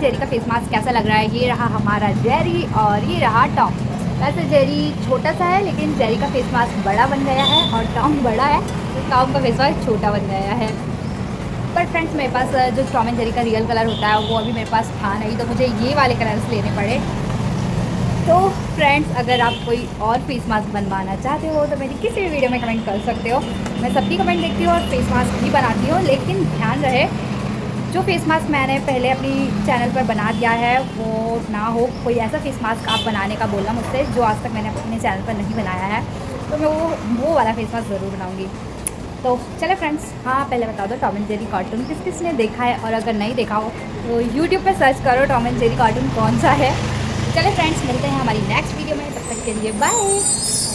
जेरी का face mask कैसा लग रहा है। ये रहा हमारा जेरी और ये रहा टॉम। वैसे जेरी छोटा सा है लेकिन जेरी का फेस मास्क बड़ा बन गया है और टॉम बड़ा है तो टॉम का फेस मास्क छोटा बन गया है। पर फ्रेंड्स मेरे पास जो टॉम एंड जेरी का रियल कलर होता है वो अभी मेरे पास था नहीं, तो मुझे ये वाले कलर्स लेने पड़े। तो फ्रेंड्स अगर आप कोई और फेस मास्क बनवाना चाहते हो तो मेरी किसी भी वीडियो में कमेंट कर सकते हो। मैं सबकी कमेंट देखती हूँ और फेस मास्क भी बनाती हूँ, लेकिन ध्यान रहे जो फेस मास्क मैंने पहले अपनी चैनल पर बना दिया है वो ना हो। कोई ऐसा फेस मास्क आप बनाने का बोलना मुझसे जो आज तक मैंने अपने चैनल पर नहीं बनाया है, तो मैं वो वाला फेस मास्क ज़रूर बनाऊँगी। तो चले फ्रेंड्स, हाँ पहले बता दो टॉम एंड जेरी कार्टून किस किस ने देखा है, और अगर नहीं देखा हो तो यूट्यूब पे सर्च करो टॉम एंड जेरी कार्टून कौन सा है। चले फ्रेंड्स, मिलते हैं हमारी नेक्स्ट वीडियो में, तब तक के लिए बाय।